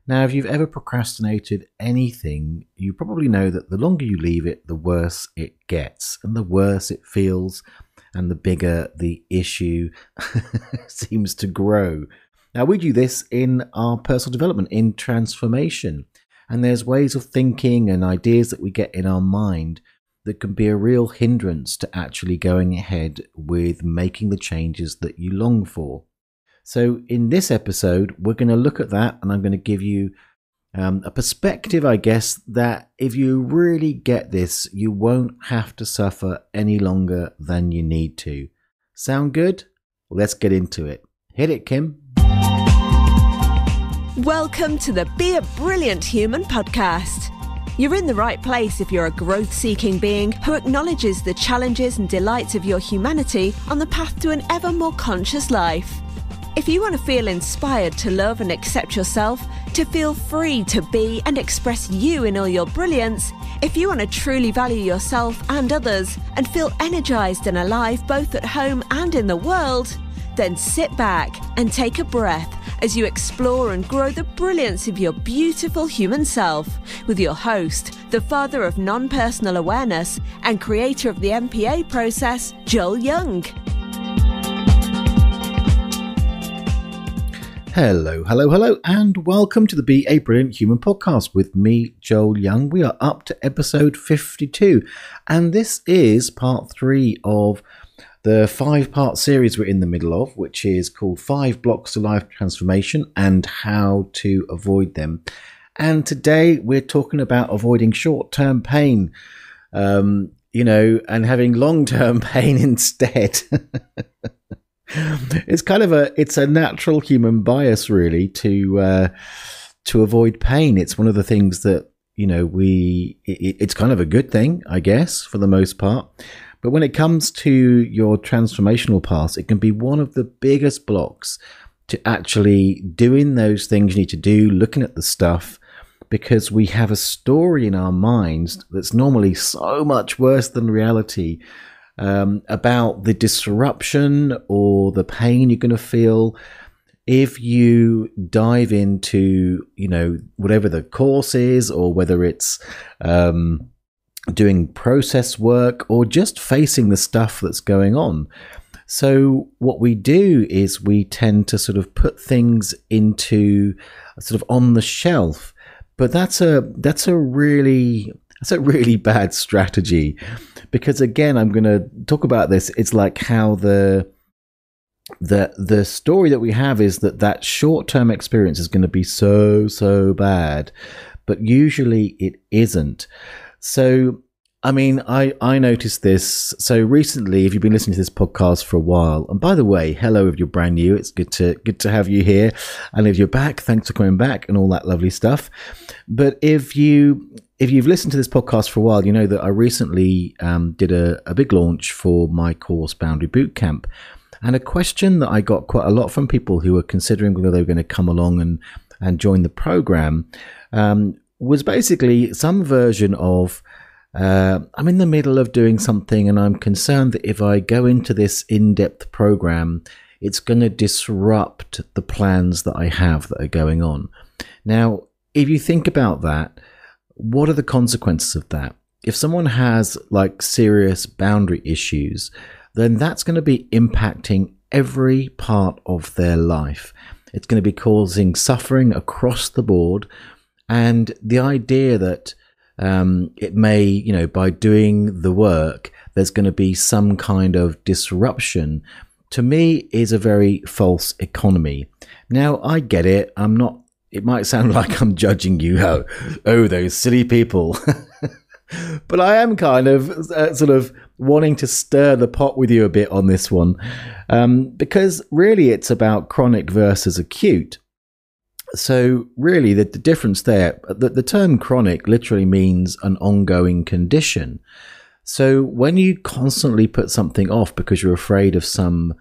Now, if you've ever procrastinated anything, you probably know that the longer you leave it, the worse it gets, and the worse it feels, and the bigger the issue seems to grow. Now, we do this in our personal development, in transformation, and there's ways of thinking and ideas that we get in our mind that can be a real hindrance to actually going ahead with making the changes that you long for. So in this episode, we're going to look at that, and I'm going to give you a perspective, I guess, that if you really get this, you won't have to suffer any longer than you need to. Sound good? Let's get into it. Hit it, Kim. Welcome to the Be a Brilliant Human podcast. You're in the right place if you're a growth-seeking being who acknowledges the challenges and delights of your humanity on the path to an ever more conscious life. If you want to feel inspired to love and accept yourself, to feel free to be and express you in all your brilliance, if you want to truly value yourself and others and feel energized and alive both at home and in the world, then sit back and take a breath as you explore and grow the brilliance of your beautiful human self with your host, the father of non-personal awareness and creator of the MPA process, Joel Young. Hello, and welcome to the Be a Brilliant Human podcast with me, Joel Young. We are up to episode 52, and this is part 3 of the 5-part series we're in the middle of, which is called 5 Blocks to Life Transformation and How to Avoid Them. And today we're talking about avoiding short-term pain, and having long-term pain instead. It's a natural human bias, really, to avoid pain. It's one of the things that, it's kind of a good thing, I guess, for the most part. But when it comes to your transformational path, it can be one of the biggest blocks to actually doing those things you need to do, looking at the stuff, because we have a story in our minds that's normally so much worse than reality, about the disruption or the pain you're going to feel if you dive into, whatever the course is, or whether it's doing process work or just facing the stuff that's going on. So what we do is we tend to sort of put things into sort of on the shelf, but that's a really bad strategy, because again, I'm going to talk about this. It's like how the story that we have is that short-term experience is going to be so bad, but usually it isn't. So, I mean, I noticed this. So recently, if you've been listening to this podcast for a while, and by the way, hello if you're brand new, it's good to have you here. And if you're back, thanks for coming back and all that lovely stuff. But if you've listened to this podcast for a while, you know that I recently did a big launch for my course, Boundary Bootcamp. And a question that I got quite a lot from people who were considering whether they were going to come along and join the program was basically some version of, I'm in the middle of doing something and I'm concerned that if I go into this in-depth program, it's going to disrupt the plans that I have that are going on. Now, if you think about that, what are the consequences of that? If someone has like serious boundary issues, then that's going to be impacting every part of their life. It's going to be causing suffering across the board. And the idea that it may, by doing the work, there's going to be some kind of disruption, to me is a very false economy. Now, I get it. It might sound like I'm judging you. Oh, those silly people. But I am kind of sort of wanting to stir the pot with you a bit on this one, because really it's about chronic versus acute. So really the difference there, the term chronic literally means an ongoing condition. So when you constantly put something off because you're afraid of some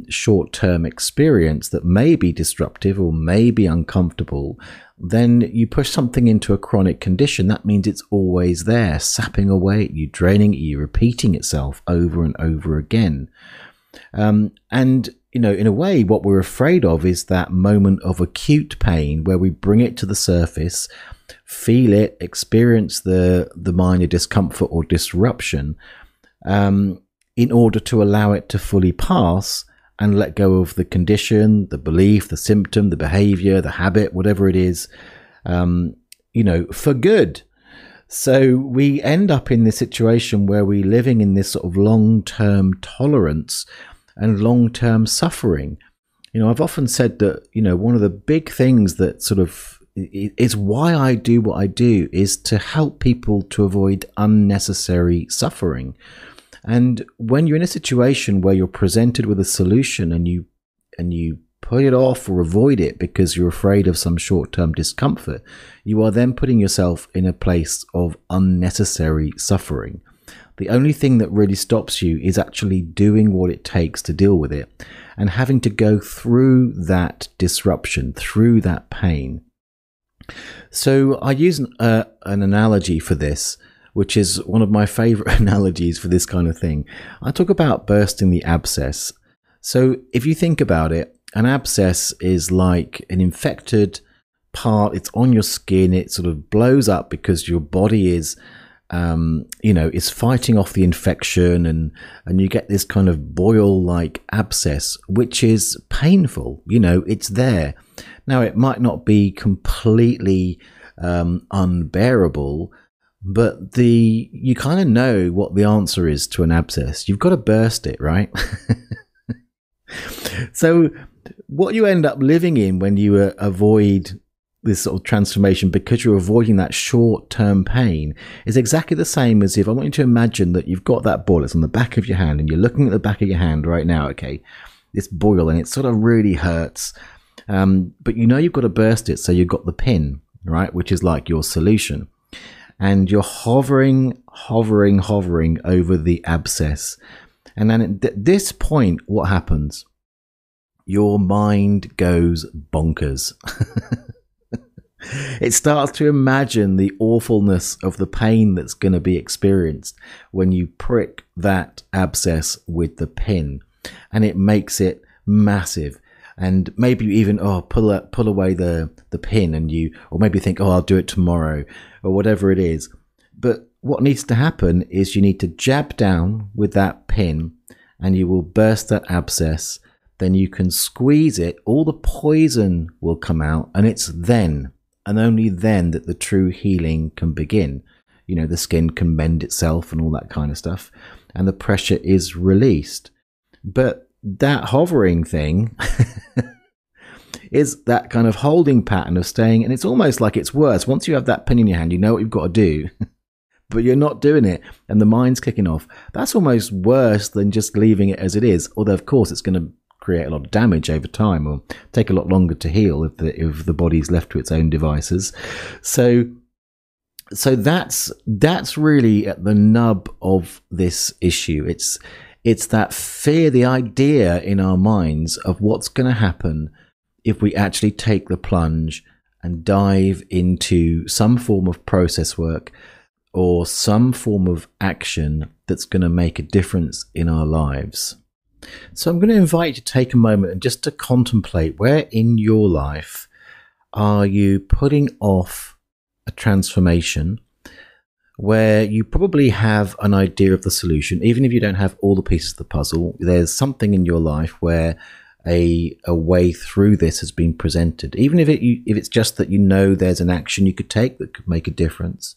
short-term experience that may be disruptive or may be uncomfortable, then you push something into a chronic condition. That means it's always there, sapping away at you, draining at you, repeating itself over and over again. And in a way, what we're afraid of is that moment of acute pain where we bring it to the surface, feel it, experience the minor discomfort or disruption, in order to allow it to fully pass and let go of the condition, the belief, the symptom, the behavior, the habit, whatever it is, for good. So we end up in this situation where we're living in this sort of long-term tolerance and long-term suffering. I've often said that, one of the big things that sort of is why I do what I do is to help people to avoid unnecessary suffering. And when you're in a situation where you're presented with a solution and you put it off or avoid it because you're afraid of some short-term discomfort, you are then putting yourself in a place of unnecessary suffering. The only thing that really stops you is actually doing what it takes to deal with it and having to go through that disruption, through that pain. So I use an analogy for this, which is one of my favorite analogies for this kind of thing. I talk about bursting the abscess. So if you think about it, an abscess is like an infected part. It's on your skin. It sort of blows up because your body is, is fighting off the infection, and you get this kind of boil-like abscess, which is painful. It's there. Now, it might not be completely unbearable, but you kind of know what the answer is to an abscess. You've got to burst it, right? So what you end up living in when you avoid this sort of transformation because you're avoiding that short-term pain is exactly the same as if I want you to imagine that you've got that boil. It's on the back of your hand and you're looking at the back of your hand right now, okay, this boil, and it sort of really hurts. But you've got to burst it. So you've got the pin, right, which is like your solution. And you're hovering over the abscess. And then at this point, what happens? Your mind goes bonkers. It starts to imagine the awfulness of the pain that's going to be experienced when you prick that abscess with the pin. And it makes it massive. And maybe you even pull away the pin, or maybe think, I'll do it tomorrow, or whatever it is. But what needs to happen is you need to jab down with that pin, and you will burst that abscess. Then you can squeeze it, all the poison will come out, and it's then and only then that the true healing can begin. The skin can mend itself and all that kind of stuff, and the pressure is released. But that hovering thing is that kind of holding pattern of staying, and it's almost like it's worse. Once you have that pin in your hand, you know what you've got to do, but you're not doing it, and the mind's kicking off. That's almost worse than just leaving it as it is, although of course it's going to create a lot of damage over time, or take a lot longer to heal if the body's left to its own devices. So that's really at the nub of this issue. It's that fear, the idea in our minds of what's going to happen if we actually take the plunge and dive into some form of process work or some form of action that's going to make a difference in our lives. So I'm going to invite you to take a moment and just to contemplate, where in your life are you putting off a transformation where you probably have an idea of the solution, even if you don't have all the pieces of the puzzle. There's something in your life where a way through this has been presented, even if it's just that there's an action you could take that could make a difference,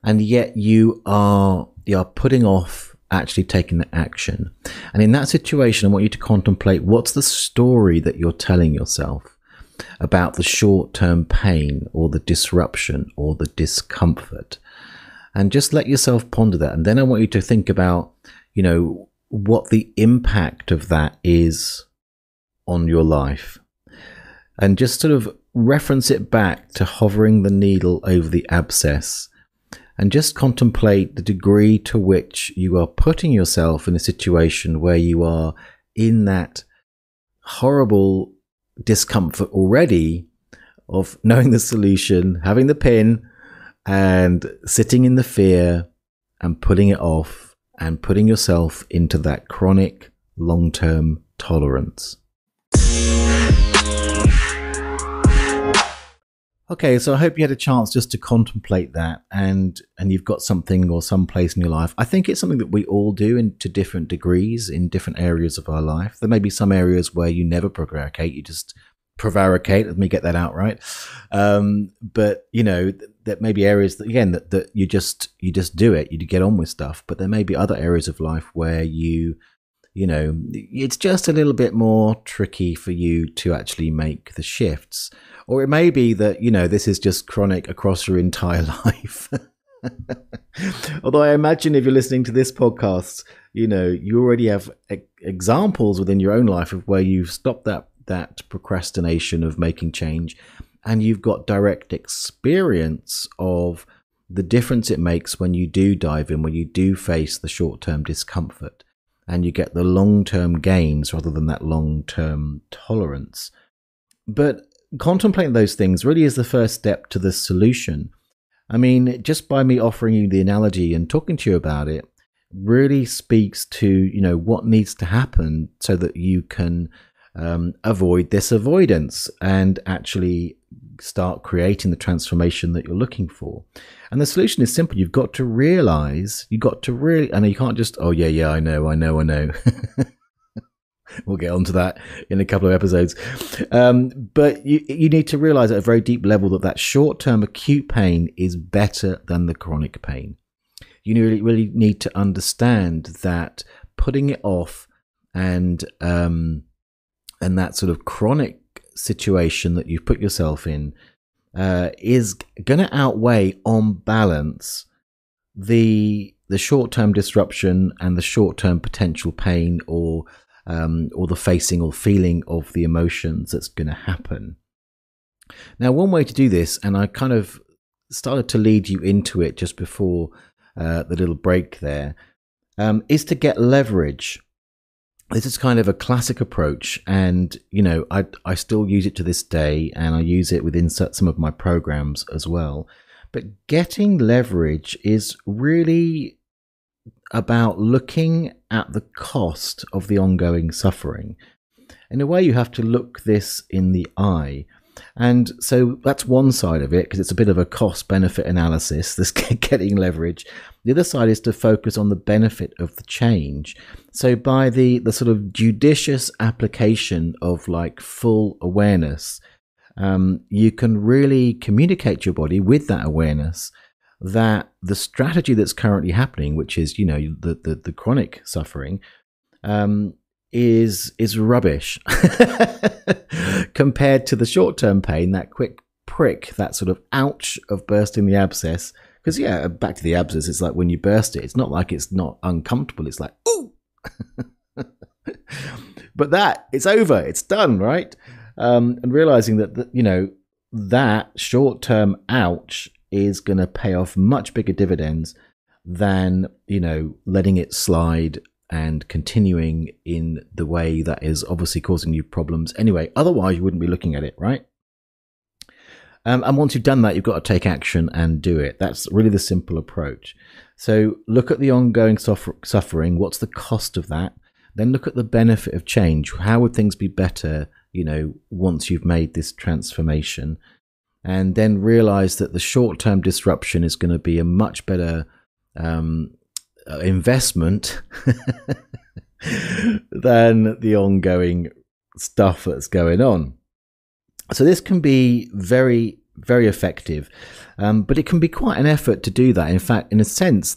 and yet you are putting off actually taking the action. And in that situation, I want you to contemplate, what's the story that you're telling yourself about the short-term pain or the disruption or the discomfort, and just let yourself ponder that. And then I want you to think about what the impact of that is on your life, and just sort of reference it back to hovering the needle over the abscess, and just contemplate the degree to which you are putting yourself in a situation where you are in that horrible discomfort already of knowing the solution, having the pin, and sitting in the fear and putting it off and putting yourself into that chronic long-term tolerance. Okay, so I hope you had a chance just to contemplate that, and you've got something or some place in your life. I think it's something that we all do to different degrees in different areas of our life. There may be some areas where you never prevaricate, you just prevaricate. Let me get that out right. But that may be areas that, again, that you just do it, you get on with stuff. But there may be other areas of life where it's just a little bit more tricky for you to actually make the shifts. Or it may be that, this is just chronic across your entire life. Although I imagine if you're listening to this podcast, you already have examples within your own life of where you've stopped that procrastination of making change, and you've got direct experience of the difference it makes when you do dive in, when you do face the short-term discomfort, and you get the long-term gains rather than that long-term tolerance. But contemplating those things really is the first step to the solution. I mean, just by me offering you the analogy and talking to you about it really speaks to, what needs to happen so that you can avoid this avoidance and actually start creating the transformation that you're looking for. And the solution is simple. You've got to realize, and you can't just, I know. We'll get onto that in a couple of episodes. But you need to realize at a very deep level that short-term acute pain is better than the chronic pain. You really need to understand that putting it off and that sort of chronic situation that you've put yourself in is going to outweigh, on balance, the short-term disruption and the short-term potential pain or the facing or feeling of the emotions that's going to happen. Now, one way to do this, and I kind of started to lead you into it just before the little break there, is to get leverage. This is kind of a classic approach, and I still use it to this day, and I use it within some of my programs as well. But getting leverage is really about looking at the cost of the ongoing suffering. In a way, you have to look this in the eye. And so that's one side of it, because it's a bit of a cost-benefit analysis, this getting leverage. The other side is to focus on the benefit of the change. So by the sort of judicious application of full awareness, you can really communicate to your body with that awareness that the strategy that's currently happening, which is, the chronic suffering, is rubbish compared to the short-term pain, that quick prick, that sort of ouch of bursting the abscess. Because, back to the abscess, it's like when you burst it, it's not like it's not uncomfortable. It's like, ooh! But it's over. It's done, right? And realizing that, that short-term ouch is going to pay off much bigger dividends than, letting it slide and continuing in the way that is obviously causing you problems anyway. Otherwise, you wouldn't be looking at it, right? And once you've done that, you've got to take action and do it. That's really the simple approach. So look at the ongoing suffering. What's the cost of that? Then look at the benefit of change. How would things be better, once you've made this transformation? And then realize that the short-term disruption is going to be a much better investment than the ongoing stuff that's going on. So this can be very, very effective, but it can be quite an effort to do that. In fact, in a sense,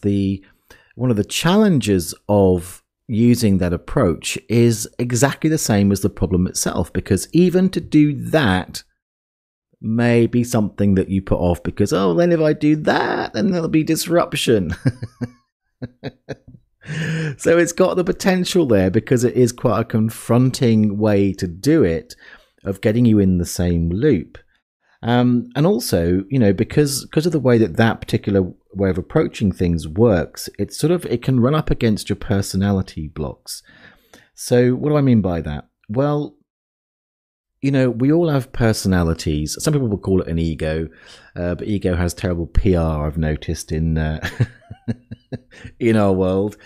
one of the challenges of using that approach is exactly the same as the problem itself, because even to do that may be something that you put off because, then if I do that, then there'll be disruption. So it's got the potential there, because it is quite a confronting way to do it, of getting you in the same loop. And also, because of the way that particular way of approaching things works, it can run up against your personality blocks. So what do I mean by that? Well, we all have personalities. Some people will call it an ego, but ego has terrible PR, I've noticed, in in our world.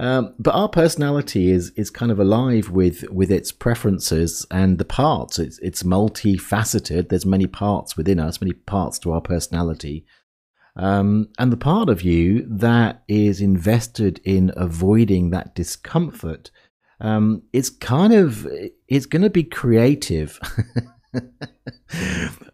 But our personality is kind of alive with its preferences and the parts. It's multifaceted. There's many parts within us, many parts to our personality. And the part of you that is invested in avoiding that discomfort, it's going to be creative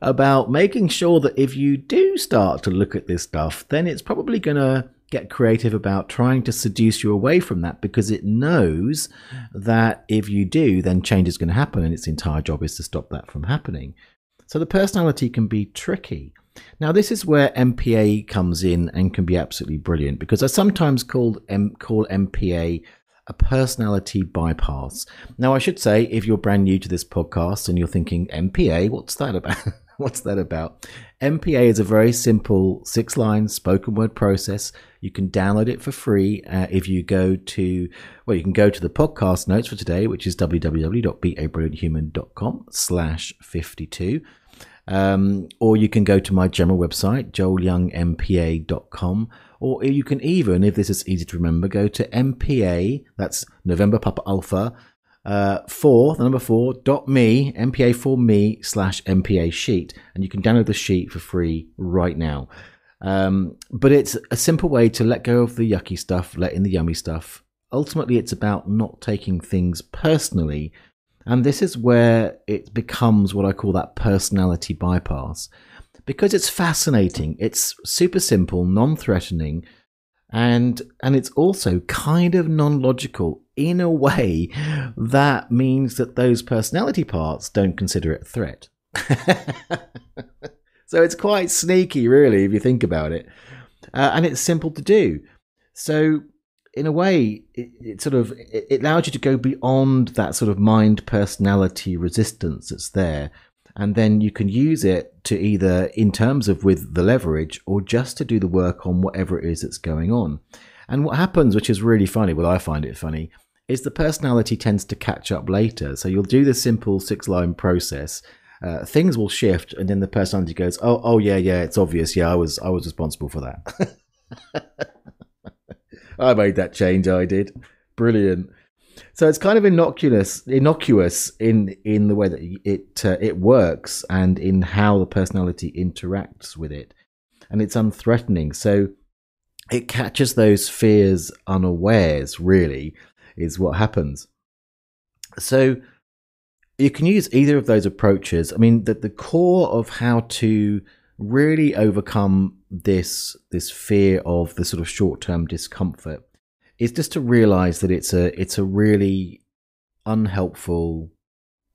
about making sure that if you do start to look at this stuff, then it's probably going to get creative about trying to seduce you away from that, because it knows that if you do, then change is going to happen, and its entire job is to stop that from happening. So the personality can be tricky. Now, this is where MPA comes in and can be absolutely brilliant, because I sometimes call MPA a personality bypass. Now, I should say, if you're brand new to this podcast and you're thinking, MPA, what's that about? What's that about? MPA is a very simple 6-line spoken word process. You can download it for free if you go to, well, you can go to the podcast notes for today, which is www.beabrillianthuman.com/52. Or you can go to my general website, joelyoungmpa.com, or you can even, if this is easy to remember, go to MPA, that's November Papa Alpha, 4.me, MPA for me /MPA sheet, and you can download the sheet for free right now. But it's a simple way to let go of the yucky stuff, let in the yummy stuff. Ultimately, it's about not taking things personally. And this is where it becomes what I call that personality bypass, because it's fascinating. It's super simple, non-threatening, and it's also kind of non-logical in a way that means that those personality parts don't consider it a threat. So it's quite sneaky, really, if you think about it. And it's simple to do. So in a way, it allows you to go beyond that sort of mind personality resistance that's there. And then you can use it to either in terms of with the leverage, or just to do the work on whatever it is that's going on. And what happens, which is really funny, well, I find it funny, is the personality tends to catch up later. So you'll do the simple 6-line process. Things will shift, and then the personality goes, oh yeah, it's obvious. Yeah, I was responsible for that. I made that change. I did. Brilliant. So it's kind of innocuous in the way that it works, and in how the personality interacts with it, and it's unthreatening. So it catches those fears unawares. Really, is what happens. So you can use either of those approaches. I mean, the core of how to really overcome this fear of the sort of short-term discomfort is just to realize that it's a really unhelpful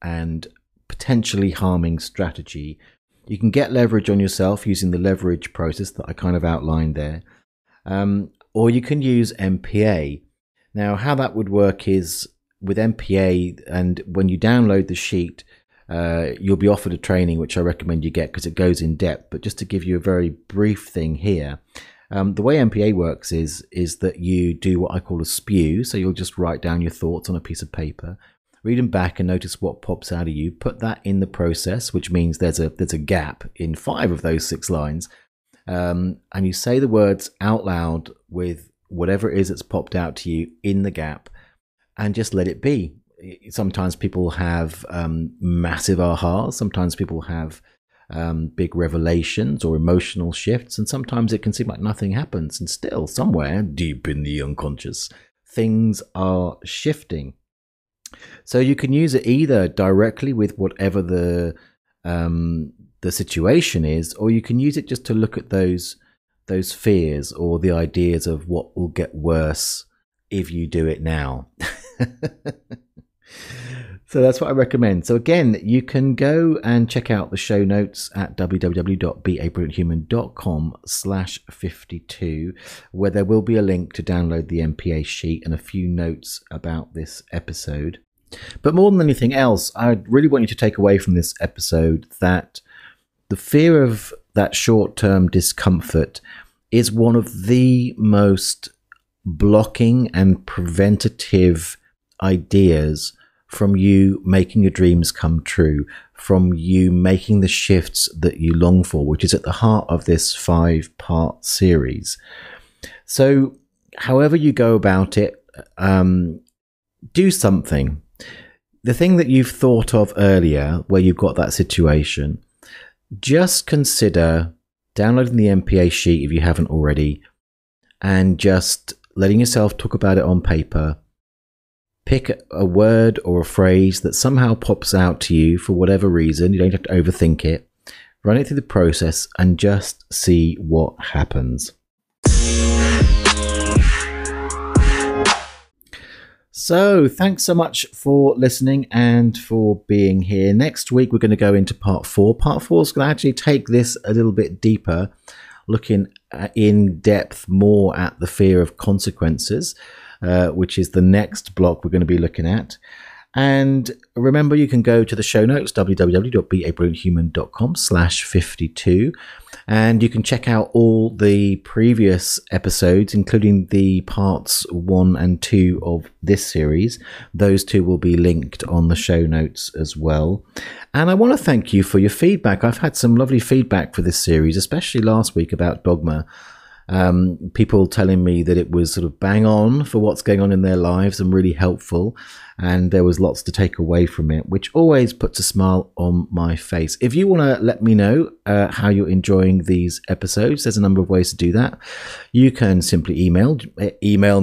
and potentially harming strategy. You can get leverage on yourself using the leverage process that I kind of outlined there, or you can use MPA. Now, how that would work is with MPA, and when you download the sheet, you'll be offered a training, which I recommend you get because it goes in depth. But just to give you a very brief thing here, the way MPA works is that you do what I call a spew. So you'll just write down your thoughts on a piece of paper, read them back, and notice what pops out of you. Put that in the process, which means there's a gap in 5 of those 6 lines, and you say the words out loud with whatever it is that's popped out to you in the gap, and just let it be. Sometimes people have massive ahas. Sometimes people have big revelations or emotional shifts. And sometimes it can seem like nothing happens. And still, somewhere deep in the unconscious, things are shifting. So you can use it either directly with whatever the situation is, or you can use it just to look at those fears or the ideas of what will get worse if you do it now. So that's what I recommend. So again, you can go and check out the show notes at www.beabrillianthuman.com/52, where there will be a link to download the MPA sheet and a few notes about this episode. But more than anything else, I really want you to take away from this episode that the fear of that short-term discomfort is one of the most blocking and preventative ideas from you making your dreams come true, from you making the shifts that you long for, which is at the heart of this 5-part series. So however you go about it, do something. The thing that you've thought of earlier, where you've got that situation, just consider downloading the MPA sheet if you haven't already, and just letting yourself talk about it on paper. Pick a word or a phrase that somehow pops out to you for whatever reason. You don't have to overthink it. Run it through the process and just see what happens. So thanks so much for listening and for being here. Next week, we're going to go into part 4. Part 4 is going to actually take this a little bit deeper, looking in depth more at the fear of consequences, which is the next block we're going to be looking at. And remember, you can go to the show notes, www.beabrillianthuman.com/52, and you can check out all the previous episodes, including the parts 1 and 2 of this series. Those 2 will be linked on the show notes as well. And I want to thank you for your feedback. I've had some lovely feedback for this series, especially last week about dogma. People telling me that it was sort of bang on for what's going on in their lives and really helpful, and there was lots to take away from it, which always puts a smile on my face. If you want to let me know how you're enjoying these episodes, there's a number of ways to do that. You can simply email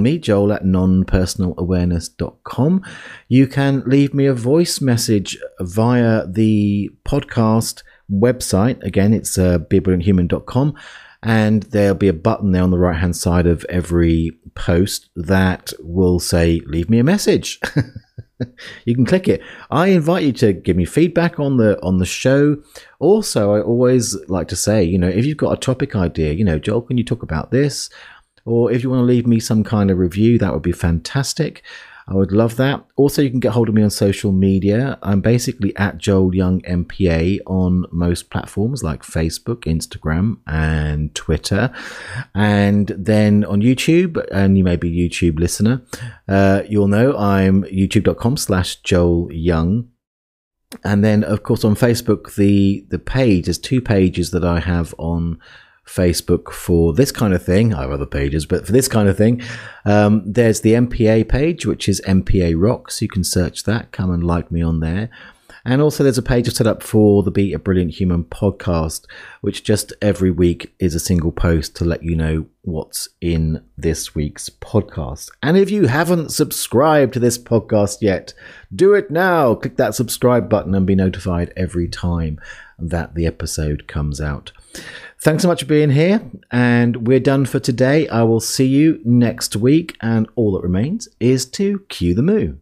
me, joel@nonpersonalawareness.com. You can leave me a voice message via the podcast website. Again, it's beabrillianthuman.com. And there'll be a button there on the right hand side of every post that will say, leave me a message. You can click it. I invite you to give me feedback on the show. Also, I always like to say, if you've got a topic idea, Joel, can you talk about this? Or if you want to leave me some kind of review, that would be fantastic. I would love that. Also, you can get hold of me on social media. I'm basically at Joel Young MPA on most platforms like Facebook, Instagram, and Twitter. And then on YouTube, and you may be a YouTube listener, you'll know I'm youtube.com/Joel Young. And then, of course, on Facebook, the page, there's 2 pages that I have on Facebook for this kind of thing. I have other pages, but for this kind of thing, there's the MPA page, which is MPA Rocks. You can search that, come and like me on there. And also there's a page I've set up for the Be a Brilliant Human podcast, which just every week is a single post to let you know what's in this week's podcast. And if you haven't subscribed to this podcast yet, do it now. Click that subscribe button and be notified every time that the episode comes out. Thanks so much for being here, and we're done for today. I will see you next week, and all that remains is to cue the moo.